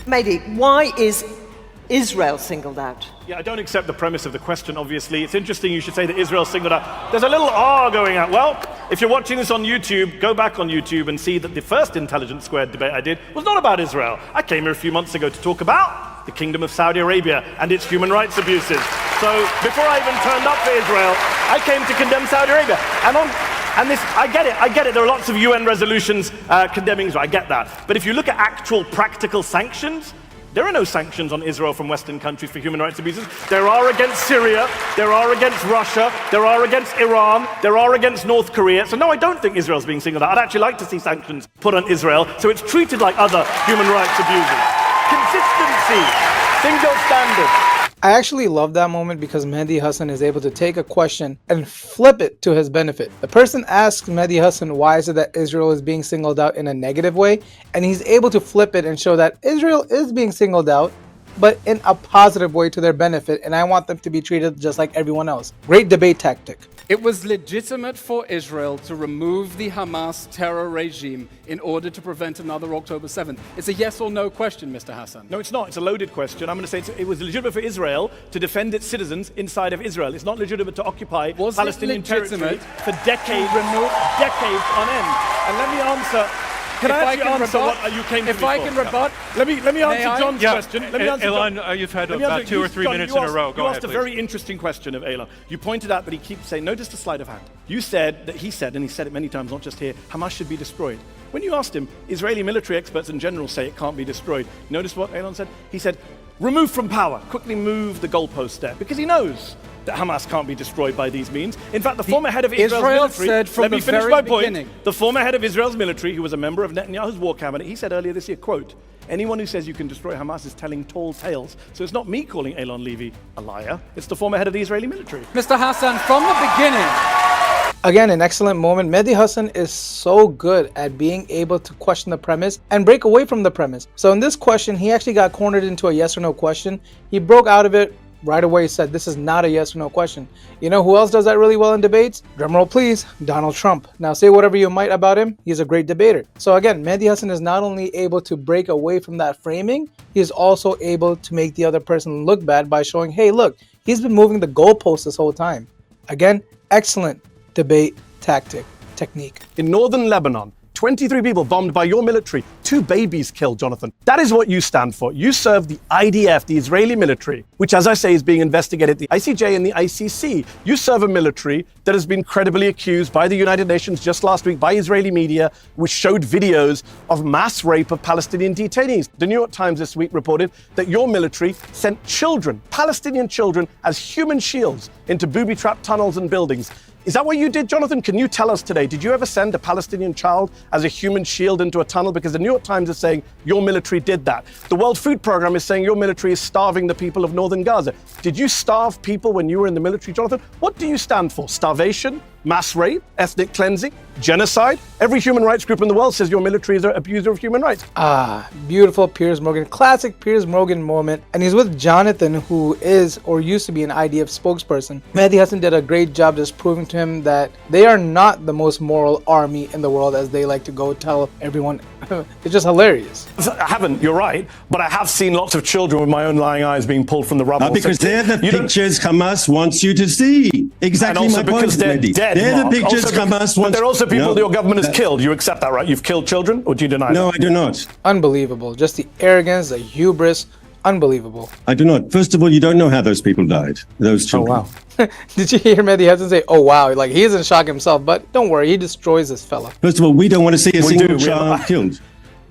Mehdi, why is Israel singled out? Yeah, I don't accept the premise of the question, obviously. It's interesting you should say that Israel's singled out. There's a little R going out. Well, if you're watching this on YouTube, go back on YouTube and see that the first Intelligence Squared debate I did was not about Israel. I came here a few months ago to talk about the Kingdom of Saudi Arabia and its human rights abuses. So before I even turned up for Israel, I came to condemn Saudi Arabia. And this, I get it. There are lots of UN resolutions condemning Israel, I get that. But if you look at actual practical sanctions, there are no sanctions on Israel from Western countries for human rights abuses. There are against Syria, there are against Russia, there are against Iran, there are against North Korea. So no, I don't think Israel's being singled out. I'd actually like to see sanctions put on Israel so it's treated like other human rights abuses. Consistency, single standard. I actually love that moment because Mehdi Hasan is able to take a question and flip it to his benefit. The person asks Mehdi Hasan why is it that Israel is being singled out in a negative way, and he's able to flip it and show that Israel is being singled out, but in a positive way to their benefit, and I want them to be treated just like everyone else. Great debate tactic. It was legitimate for Israel to remove the Hamas terror regime in order to prevent another October 7th. It's a yes or no question, Mr. Hassan. No, it's not. It's a loaded question. I'm going to say it was legitimate for Israel to defend its citizens inside of Israel. It's not legitimate to occupy Palestinian territory for decades on end. And let me answer. Can I actually answer what you came to me for? If I can rebut, let me answer John's question. Let me answer Elon, you've had about 2 or 3 minutes in a row. Go ahead, You asked a very interesting question of Elon. You pointed out that he keeps saying, notice the sleight of hand. You said that he said, and he said it many times, not just here, Hamas should be destroyed. When you asked him, Israeli military experts in general say it can't be destroyed. Notice what Elon said? He said, remove from power. Quickly move the goalpost there. Because he knows that Hamas can't be destroyed by these means. In fact, the former head of Israel's military, said from let me the finish very my beginning. point. The former head of Israel's military, who was a member of Netanyahu's war cabinet, he said earlier this year, quote, anyone who says you can destroy Hamas is telling tall tales. So it's not me calling Elon Levy a liar. It's the former head of the Israeli military. Mr. Hassan, from the beginning. Again, an excellent moment. Mehdi Hasan is so good at being able to question the premise and break away from the premise. So in this question, he actually got cornered into a yes or no question. He broke out of it right away. He said, this is not a yes or no question. You know who else does that really well in debates? Drumroll please, Donald Trump. Now say whatever you might about him, he's a great debater. So again, Mehdi Hasan is not only able to break away from that framing, he is also able to make the other person look bad by showing, hey look, he's been moving the goalposts this whole time. Again, excellent debate technique. In northern Lebanon, 23 people bombed by your military, 2 babies killed, Jonathan. That is what you stand for. You serve the IDF, the Israeli military, which, as I say, is being investigated, the ICJ and the ICC. You serve a military that has been credibly accused by the United Nations just last week by Israeli media, which showed videos of mass rape of Palestinian detainees. The New York Times this week reported that your military sent children, Palestinian children, as human shields into booby-trapped tunnels and buildings. Is that what you did, Jonathan? Can you tell us today, did you ever send a Palestinian child as a human shield into a tunnel? Because the New York Times is saying your military did that. The World Food Programme is saying your military is starving the people of northern Gaza. Did you starve people when you were in the military, Jonathan? What do you stand for? Starvation? Mass rape? Ethnic cleansing? Genocide? Every human rights group in the world says your military is an abuser of human rights. Beautiful Piers Morgan, classic Piers Morgan moment. And he's with Jonathan, who is or used to be an IDF spokesperson. Mehdi Hasan did a great job just proving to him that they are not the most moral army in the world, as they like to go tell everyone. It's just hilarious. I haven't, you're right, but I have seen lots of children with my own lying eyes being pulled from the rubble. Because they're the pictures Hamas wants you to see. Exactly my point, Mehdi. They're the pictures Hamas wants. But there are also people that your government has killed. You accept that, right? You've killed children, or do you deny that? No, I do not. Unbelievable. Just the arrogance, the hubris. Unbelievable. I do not. First of all, you don't know how those people died. Those children. Oh, wow. Did you hear Mehdi Hasan say, oh, wow? Like, he is in shock himself, but don't worry, he destroys this fella. First of all, we don't want to see a single child killed.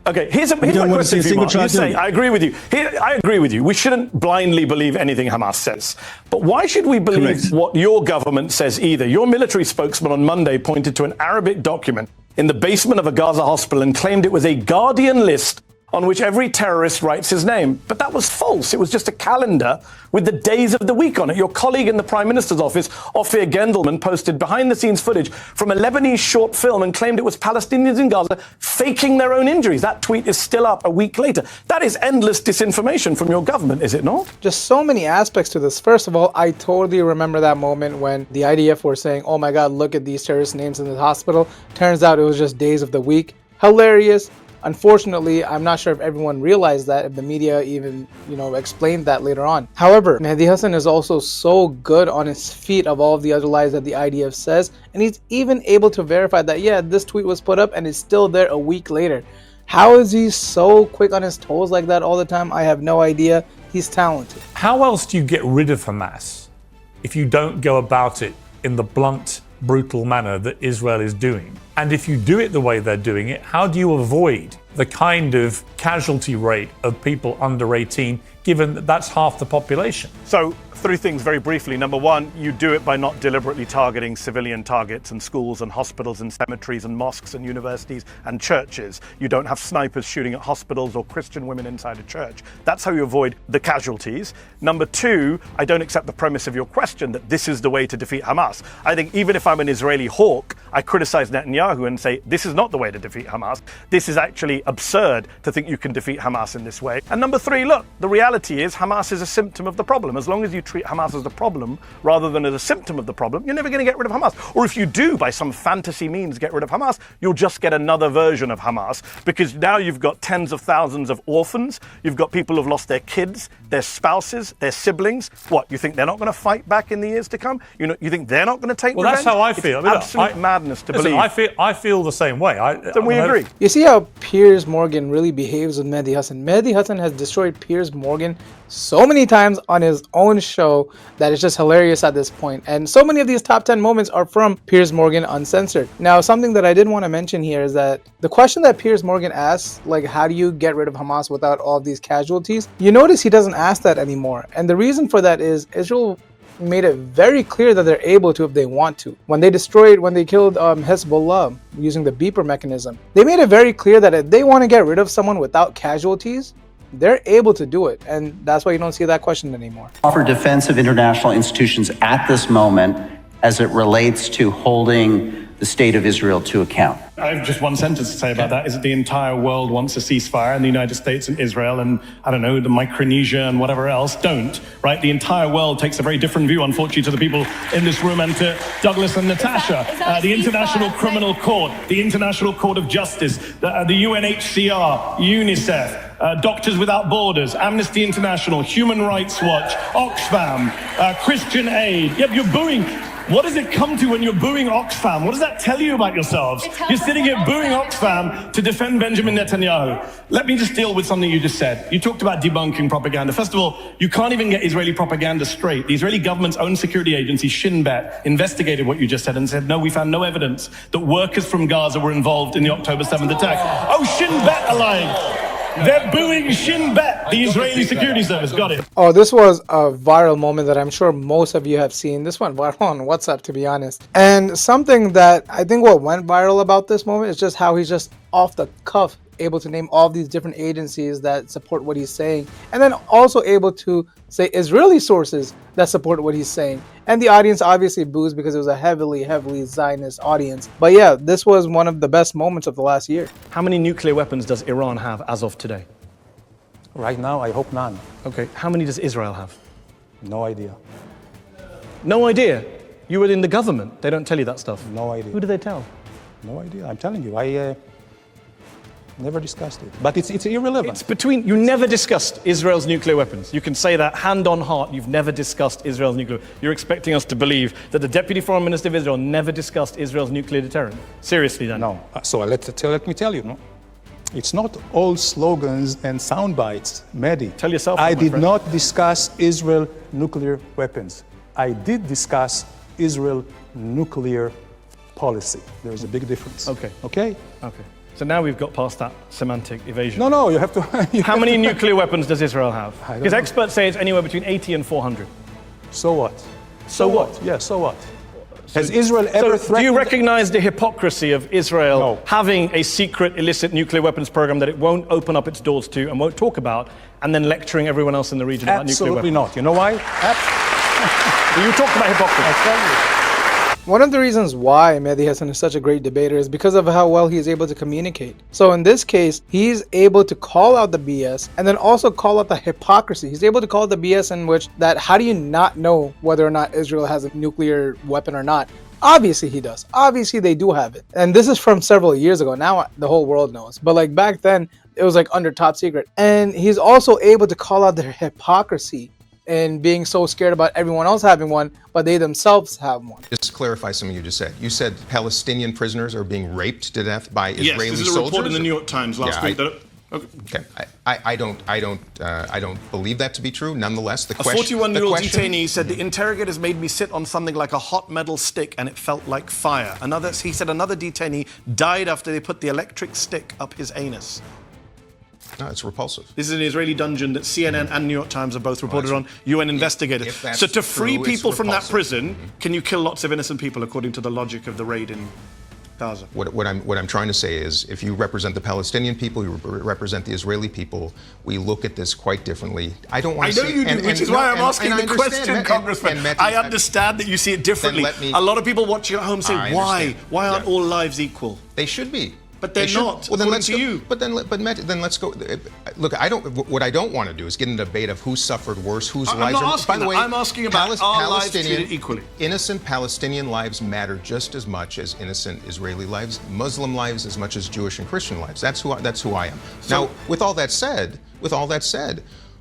Okay, here's my question for you, Mark. You say, I agree with you. I agree with you. We shouldn't blindly believe anything Hamas says. But why should we believe what your government says either? Your military spokesman on Monday pointed to an Arabic document in the basement of a Gaza hospital and claimed it was a Guardian list on which every terrorist writes his name. But that was false. It was just a calendar with the days of the week on it. Your colleague in the Prime Minister's office, Ophir Gendelman, posted behind-the-scenes footage from a Lebanese short film and claimed it was Palestinians in Gaza faking their own injuries. That tweet is still up a week later. That is endless disinformation from your government, is it not? Just so many aspects to this. First of all, I totally remember that moment when the IDF were saying, oh my God, look at these terrorist names in the hospital. Turns out it was just days of the week. Hilarious. Unfortunately, I'm not sure if everyone realized that, if the media even, explained that later on. However, Mehdi Hasan is also so good on his feet of all of the other lies that the IDF says, and he's even able to verify that, yeah, this tweet was put up and it's still there a week later. How is he so quick on his toes like that all the time? I have no idea. He's talented. How else do you get rid of Hamas if you don't go about it in the blunt, brutal manner that Israel is doing? And if you do it the way they're doing it, how do you avoid the kind of casualty rate of people under 18, given that that's half the population? So, three things very briefly. Number one, you do it by not deliberately targeting civilian targets and schools and hospitals and cemeteries and mosques and universities and churches. You don't have snipers shooting at hospitals or Christian women inside a church. That's how you avoid the casualties. Number two, I don't accept the premise of your question that this is the way to defeat Hamas. I think even if I'm an Israeli hawk, I criticize Netanyahu and say, this is not the way to defeat Hamas. This is actually absurd to think you can defeat Hamas in this way. And number three, look, the reality is Hamas is a symptom of the problem. As long as you treat Hamas as the problem rather than as a symptom of the problem, you're never going to get rid of Hamas. Or if you do, by some fantasy means, get rid of Hamas, you'll just get another version of Hamas, because now you've got tens of thousands of orphans, you've got people who've lost their kids, their spouses, their siblings. What, you think they're not going to fight back in the years to come? You think they're not going to take revenge? Well, that's how I feel. It's absolute madness to believe. I feel the same way. Then we agree. You see how Piers Morgan really behaves with Mehdi Hasan. Mehdi Hasan has destroyed Piers Morgan so many times on his own show that it's just hilarious at this point. And so many of these top 10 moments are from Piers Morgan Uncensored. Now, something that I did want to mention here is that the question that Piers Morgan asks, like, how do you get rid of Hamas without all of these casualties? You notice he doesn't ask that anymore. And the reason for that is Israel made it very clear that they're able to if they want to. When they killed Hezbollah using the beeper mechanism, they made it very clear that if they want to get rid of someone without casualties, they're able to do it. And that's why you don't see that question anymore. Offer defense of international institutions at this moment as it relates to holding the state of Israel to account. I have just one sentence to say about that, is that the entire world wants a ceasefire, and the United States and Israel and, I don't know, the Micronesia and whatever else don't, right? The entire world takes a very different view, unfortunately, to the people in this room and to Douglas and Natasha. The International Criminal Court, the International Court of Justice, the UNHCR, UNICEF, Doctors Without Borders, Amnesty International, Human Rights Watch, Oxfam, Christian Aid. Yep, you're booing. What does it come to when you're booing Oxfam? What does that tell you about yourselves? You're sitting here booing Oxfam to defend Benjamin Netanyahu. Let me just deal with something you just said. You talked about debunking propaganda. First of all, you can't even get Israeli propaganda straight. The Israeli government's own security agency, Shin Bet, investigated what you just said and said, no, we found no evidence that workers from Gaza were involved in the October 7th attack. Oh, Shin Bet are lying. They're booing Shin Bet, the Israeli security service. Got it. Oh, this was a viral moment that I'm sure most of you have seen. This went viral on WhatsApp, to be honest. And something that I think what went viral about this moment is just how he's just off the cuff able to name all these different agencies that support what he's saying, and then also able to say Israeli sources that support what he's saying. And the audience obviously boos because it was a heavily Zionist audience. But yeah, this was one of the best moments of the last year. How many nuclear weapons does Iran have as of today? Right now, I hope none. Okay, how many does Israel have? No idea. No idea? You were in the government. They don't tell you that stuff. No idea. Who do they tell? No idea. I'm telling you, I never discussed it. But it's irrelevant. It's between, you never discussed Israel's nuclear weapons. You can say that hand on heart, you've never discussed Israel's nuclear. You're expecting us to believe that the Deputy Foreign Minister of Israel never discussed Israel's nuclear deterrent? Seriously, Dan? No. So let me tell you, no? It's not all slogans and sound bites, Mehdi. Tell yourself. I did not discuss Israel nuclear weapons. I did discuss Israel nuclear policy. There's a big difference. Okay. Okay? Okay. So now we've got past that semantic evasion. No, you have to... How many nuclear weapons does Israel have? I don't Because know. experts say it's anywhere between 80 and 400. So what? So what? Yeah, so what? Has Israel ever threatened... Do you recognize the hypocrisy of Israel having a secret illicit nuclear weapons program that it won't open up its doors to and won't talk about, and then lecturing everyone else in the region about nuclear weapons? Absolutely not. You know why? You talked about hypocrisy. I tell you. One of the reasons why Mehdi Hasan is such a great debater is because of how well he's able to communicate. So in this case, he's able to call out the BS and then also call out the hypocrisy. He's able to call the BS in which that how do you not know whether or not Israel has a nuclear weapon or not? Obviously he does. Obviously they do have it. And this is from several years ago. Now the whole world knows. But like back then, it was like under top secret. And he's also able to call out their hypocrisy and being so scared about everyone else having one, but they themselves have one. Just clarify something you just said. You said Palestinian prisoners are being raped to death by Israeli soldiers? Yes, this is a report in the New York Times last week. Okay. I don't believe that to be true. Nonetheless, the question. A 41-year-old detainee said the interrogators made me sit on something like a hot metal stick and it felt like fire. He said another detainee died after they put the electric stick up his anus. No, it's repulsive. This is an Israeli dungeon that CNN and New York Times have both reported on. UN investigators. So to free people from that prison, can you kill lots of innocent people according to the logic of the raid in Gaza? What I'm trying to say is, if you represent the Palestinian people, you represent the Israeli people, we look at this quite differently. I don't want to I know you do, which is why I'm asking the question, Congressman. I understand that you see it differently. A lot of people watching at home say, why? Why aren't all lives equal? They should be. But they're not. Well, then let's go. Then let's go. Look, what I don't want to do is get into a debate of who suffered worse, whose lives. I'm not asking. By the way, I'm asking about our lives treated equally. Innocent Palestinian lives matter just as much as innocent Israeli lives, Muslim lives as much as Jewish and Christian lives. That's who I am. So, now, with all that said,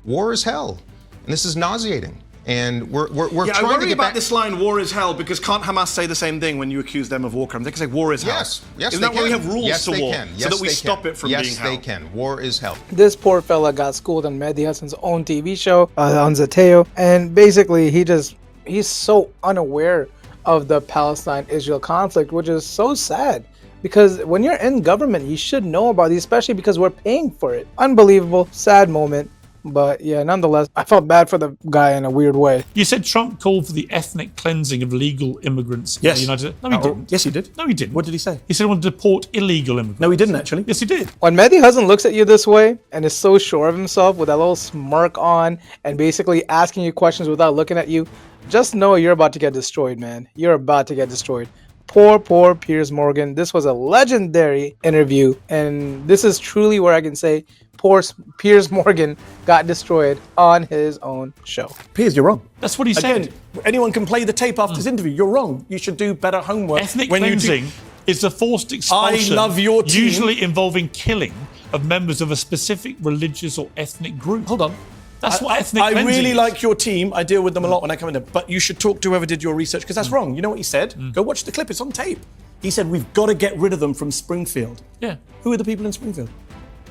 war is hell, and this is nauseating. And we're trying to get back. I worry about this line, war is hell, because can't Hamas say the same thing when you accuse them of war crimes? They can say war is hell. Yes, Isn't that why we have rules to war? So that we stop it from being hell? Yes, they can. War is hell. This poor fella got schooled on Mehdi Hasan's own TV show, on Zateo, and basically he's so unaware of the Palestine-Israel conflict, which is so sad. Because when you're in government, you should know about these, especially because we're paying for it. Unbelievable, sad moment. But yeah, nonetheless, I felt bad for the guy in a weird way. You said Trump called for the ethnic cleansing of legal immigrants in the United States. No, he didn't. Yes, he did. No, he didn't. What did he say? He said he wanted to deport illegal immigrants. No, he didn't actually. Yes, he did. When Mehdi Hasan looks at you this way and is so sure of himself with that little smirk on and basically asking you questions without looking at you, just know you're about to get destroyed, man. You're about to get destroyed. Poor Piers Morgan. This was a legendary interview, and this is truly where I can say poor Piers Morgan got destroyed on his own show. Piers, you're wrong. That's what he said. Again, anyone can play the tape after this interview. You're wrong. You should do better homework. Ethnic cleansing is the forced expulsion, I love your team. usually involving killing of members of a specific religious or ethnic group. Hold on. That's what ethnic cleansing I really is. like your team. I deal with them a lot when I come in there. But you should talk to whoever did your research, because that's wrong. You know what he said? Go watch the clip. It's on tape. He said, we've got to get rid of them from Springfield. Yeah. Who are the people in Springfield?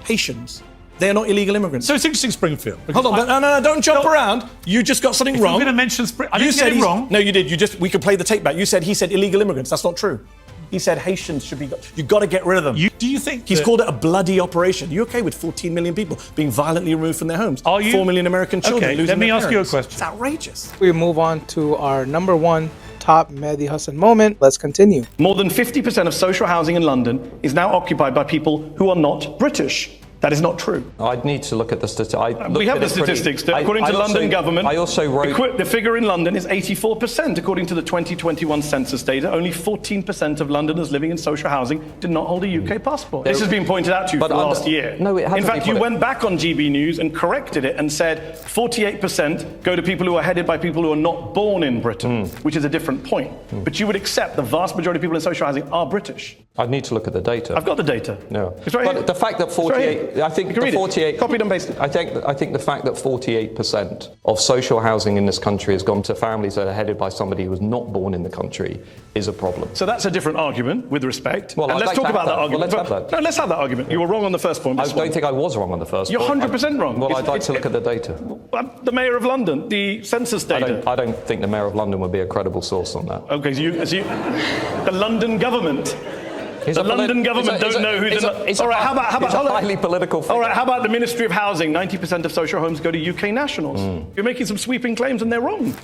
Haitians. They are not illegal immigrants. So it's interesting, Springfield. Hold on, no, don't jump around. You just got something wrong. I'm going to mention I didn't get it wrong. No, you did. We could play the tape back. He said illegal immigrants. That's not true. He said Haitians should be. You've got to get rid of them. Do you think he's called it a bloody operation? You okay with 14 million people being violently removed from their homes? Are you? 4 million American children losing their Let me ask you a parents? question. It's outrageous. We move on to our number one top Mehdi Hasan moment. Let's continue. More than 50% of social housing in London is now occupied by people who are not British. That is not true. I'd need to look at the statistics. We have the statistics. According to London government, I also wrote... the figure in London is 84%. According to the 2021 census data, only 14% of Londoners living in social housing did not hold a UK passport. This has been pointed out to you for the last year. No, it hasn't. In fact, you went back on GB News and corrected it and said 48% go to people who are headed by people who are not born in Britain, which is a different point. But you would accept the vast majority of people in social housing are British. I'd need to look at the data. I've got the data. No. It's right here. The fact that 48... I think the 48... Copied and pasted. I think the fact that 48% of social housing in this country has gone to families that are headed by somebody who was not born in the country is a problem. So that's a different argument, with respect. Well, and let's talk about that argument. Well, let's have that. No, let's have that argument. You were wrong on the first point. I don't think I was wrong on the first You're point. 100% wrong. Well, I'd like to look at the data. The Mayor of London, the census data. I don't think the Mayor of London would be a credible source on that. Okay, so the London government. The London government don't know who's in the... All right, how about it's a highly political figure. All right, how about the Ministry of Housing? 90% of social homes go to UK nationals. You're making some sweeping claims and they're wrong.